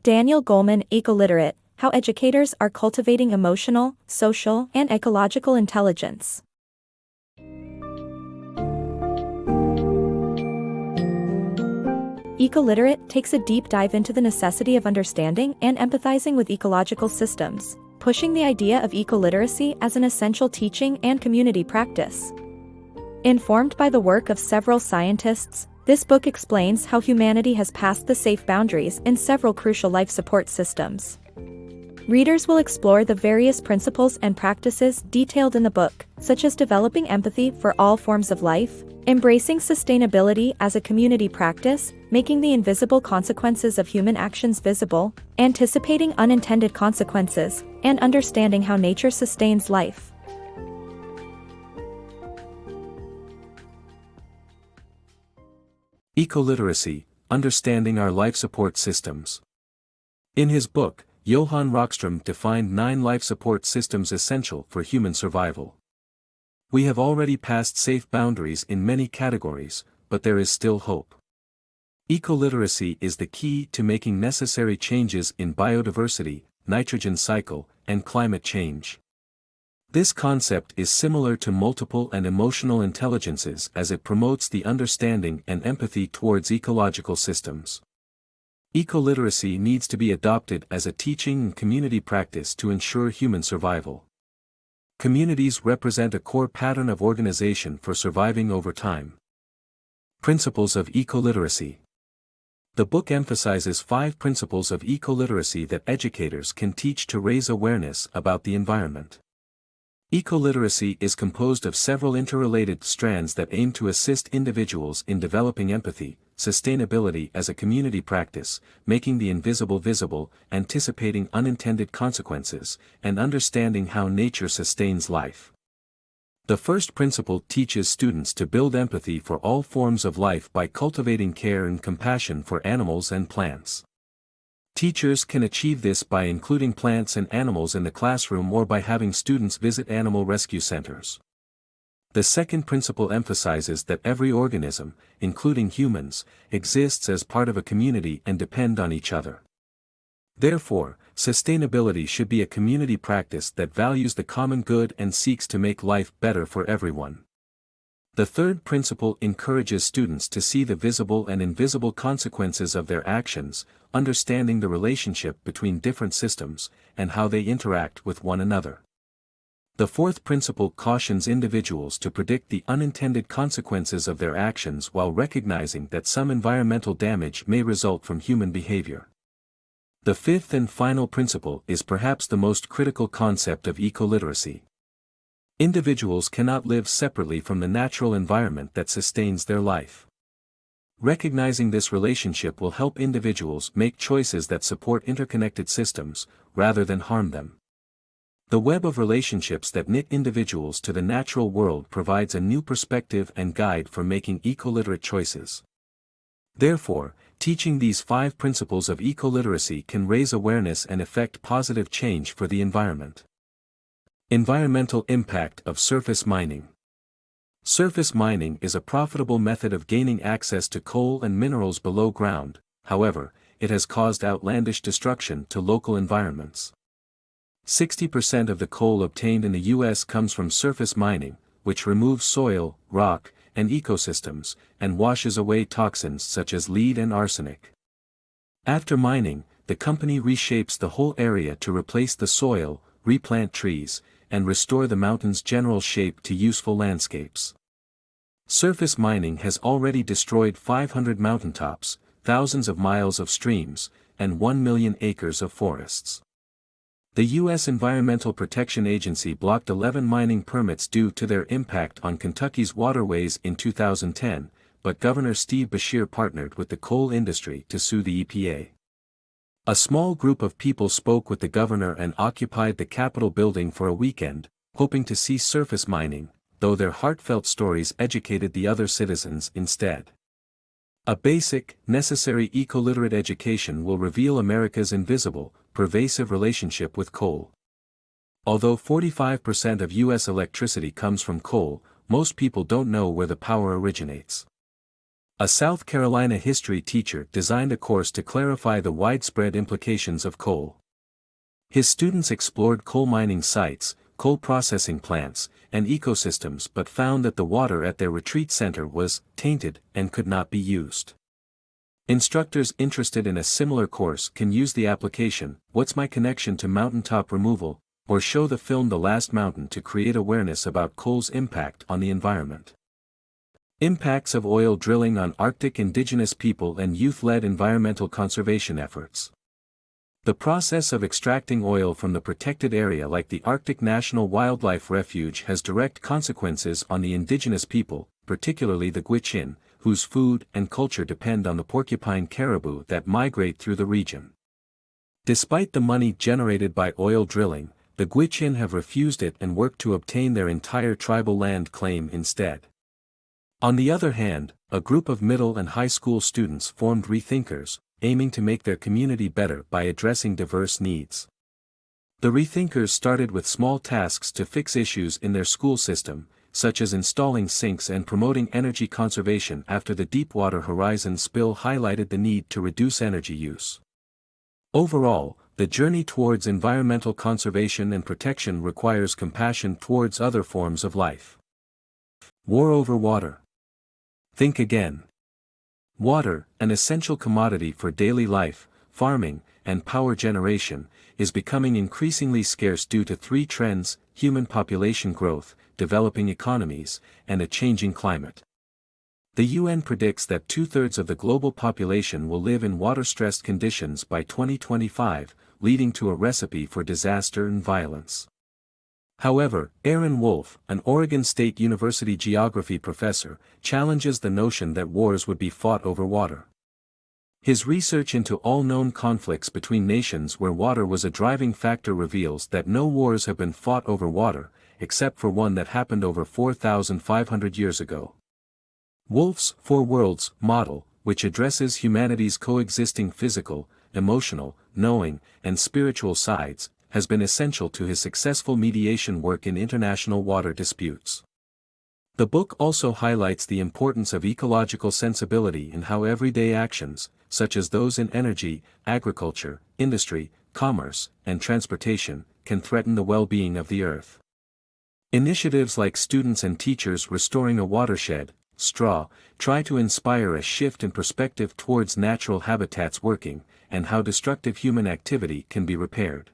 Daniel Goleman, Ecoliterate, How Educators Are Cultivating Emotional, Social, and Ecological Intelligence. Ecoliterate takes a deep dive into the necessity of understanding and empathizing with ecological systems, pushing the idea of ecoliteracy as an essential teaching and community practice. Informed by the work of several scientists, this book explains how humanity has passed the safe boundaries in several crucial life support systems. Readers will explore the various principles and practices detailed in the book, such as developing empathy for all forms of life, embracing sustainability as a community practice, making the invisible consequences of human actions visible, anticipating unintended consequences, and understanding how nature sustains life. Ecoliteracy, Understanding Our Life Support Systems. In his book, Johan Rockström defined 9 life support systems essential for human survival. We have already passed safe boundaries in many categories, but there is still hope. Ecoliteracy is the key to making necessary changes in biodiversity, nitrogen cycle, and climate change. This concept is similar to multiple and emotional intelligences as it promotes the understanding and empathy towards ecological systems. Ecoliteracy needs to be adopted as a teaching and community practice to ensure human survival. Communities represent a core pattern of organization for surviving over time. Principles of Ecoliteracy. The book emphasizes 5 principles of ecoliteracy that educators can teach to raise awareness about the environment. Ecoliteracy is composed of several interrelated strands that aim to assist individuals in developing empathy, sustainability as a community practice, making the invisible visible, anticipating unintended consequences, and understanding how nature sustains life. The first principle teaches students to build empathy for all forms of life by cultivating care and compassion for animals and plants. Teachers can achieve this by including plants and animals in the classroom or by having students visit animal rescue centers. The second principle emphasizes that every organism, including humans, exists as part of a community and depend on each other. Therefore, sustainability should be a community practice that values the common good and seeks to make life better for everyone. The third principle encourages students to see the visible and invisible consequences of their actions, understanding the relationship between different systems, and how they interact with one another. The fourth principle cautions individuals to predict the unintended consequences of their actions while recognizing that some environmental damage may result from human behavior. The fifth and final principle is perhaps the most critical concept of ecoliteracy. Individuals cannot live separately from the natural environment that sustains their life. Recognizing this relationship will help individuals make choices that support interconnected systems, rather than harm them. The web of relationships that knit individuals to the natural world provides a new perspective and guide for making ecoliterate choices. Therefore, teaching these 5 principles of ecoliteracy can raise awareness and effect positive change for the environment. Environmental impact of surface mining. Surface mining is a profitable method of gaining access to coal and minerals below ground. However, it has caused outlandish destruction to local environments. 60% of the coal obtained in the U.S. comes from surface mining, which removes soil, rock, and ecosystems, and washes away toxins such as lead and arsenic. After mining, the company reshapes the whole area to replace the soil, replant trees, and restore the mountain's general shape to useful landscapes. Surface mining has already destroyed 500 mountaintops, thousands of miles of streams, and 1 million acres of forests. The U.S. Environmental Protection Agency blocked 11 mining permits due to their impact on Kentucky's waterways in 2010, but Governor Steve Beshear partnered with the coal industry to sue the EPA. A small group of people spoke with the governor and occupied the Capitol building for a weekend, hoping to cease surface mining, though their heartfelt stories educated the other citizens instead. A basic, necessary ecoliterate education will reveal America's invisible, pervasive relationship with coal. Although 45% of U.S. electricity comes from coal, most people don't know where the power originates. A South Carolina history teacher designed a course to clarify the widespread implications of coal. His students explored coal mining sites, coal processing plants, and ecosystems but found that the water at their retreat center was tainted and could not be used. Instructors interested in a similar course can use the application, "What's my connection to mountaintop removal?" or show the film The Last Mountain to create awareness about coal's impact on the environment. Impacts of oil drilling on Arctic indigenous people and youth-led environmental conservation efforts. The process of extracting oil from the protected area like the Arctic National Wildlife Refuge has direct consequences on the indigenous people, particularly the Gwich'in, whose food and culture depend on the porcupine caribou that migrate through the region. Despite the money generated by oil drilling, the Gwich'in have refused it and worked to obtain their entire tribal land claim instead. On the other hand, a group of middle and high school students formed Rethinkers, aiming to make their community better by addressing diverse needs. The Rethinkers started with small tasks to fix issues in their school system, such as installing sinks and promoting energy conservation after the Deepwater Horizon spill highlighted the need to reduce energy use. Overall, the journey towards environmental conservation and protection requires compassion towards other forms of life. War over water. Think again. Water, an essential commodity for daily life, farming, and power generation, is becoming increasingly scarce due to three trends: human population growth, developing economies, and a changing climate. The UN predicts that 2/3 of the global population will live in water-stressed conditions by 2025, leading to a recipe for disaster and violence. However, Aaron Wolf, an Oregon State University geography professor, challenges the notion that wars would be fought over water. His research into all known conflicts between nations where water was a driving factor reveals that no wars have been fought over water, except for one that happened over 4,500 years ago. Wolf's Four Worlds model, which addresses humanity's coexisting physical, emotional, knowing, and spiritual sides, has been essential to his successful mediation work in international water disputes. The book also highlights the importance of ecological sensibility in how everyday actions, such as those in energy, agriculture, industry, commerce, and transportation, can threaten the well-being of the earth. Initiatives like students and teachers restoring a watershed, straw, try to inspire a shift in perspective towards natural habitats working, and how destructive human activity can be repaired.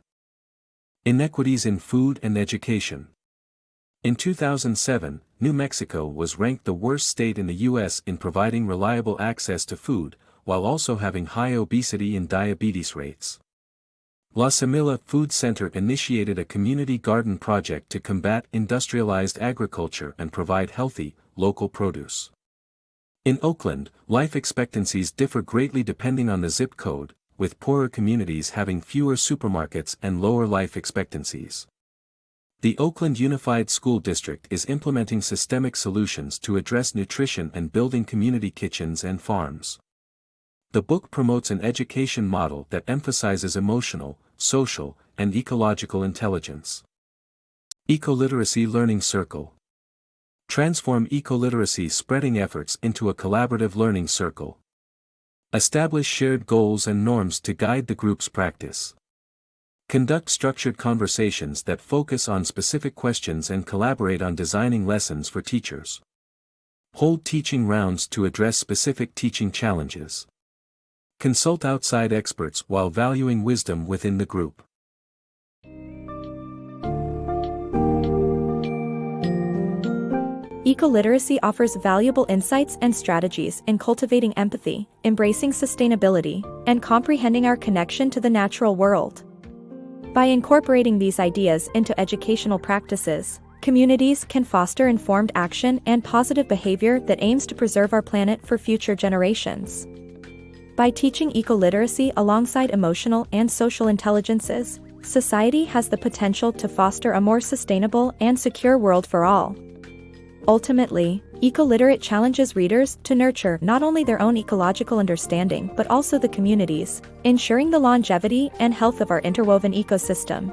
Inequities in food and education. In 2007, New Mexico was ranked the worst state in the U.S. in providing reliable access to food, while also having high obesity and diabetes rates. La Semilla Food Center initiated a community garden project to combat industrialized agriculture and provide healthy, local produce. In Oakland, life expectancies differ greatly depending on the zip code, with poorer communities having fewer supermarkets and lower life expectancies. The Oakland Unified School District is implementing systemic solutions to address nutrition and building community kitchens and farms. The book promotes an education model that emphasizes emotional, social, and ecological intelligence. Ecoliteracy Learning Circle. Transform ecoliteracy spreading efforts into a collaborative learning circle. Establish shared goals and norms to guide the group's practice. Conduct structured conversations that focus on specific questions and collaborate on designing lessons for teachers. Hold teaching rounds to address specific teaching challenges. Consult outside experts while valuing wisdom within the group. Ecoliteracy offers valuable insights and strategies in cultivating empathy, embracing sustainability, and comprehending our connection to the natural world. By incorporating these ideas into educational practices, communities can foster informed action and positive behavior that aims to preserve our planet for future generations. By teaching ecoliteracy alongside emotional and social intelligences, society has the potential to foster a more sustainable and secure world for all. Ultimately, Ecoliterate challenges readers to nurture not only their own ecological understanding but also the communities, ensuring the longevity and health of our interwoven ecosystem.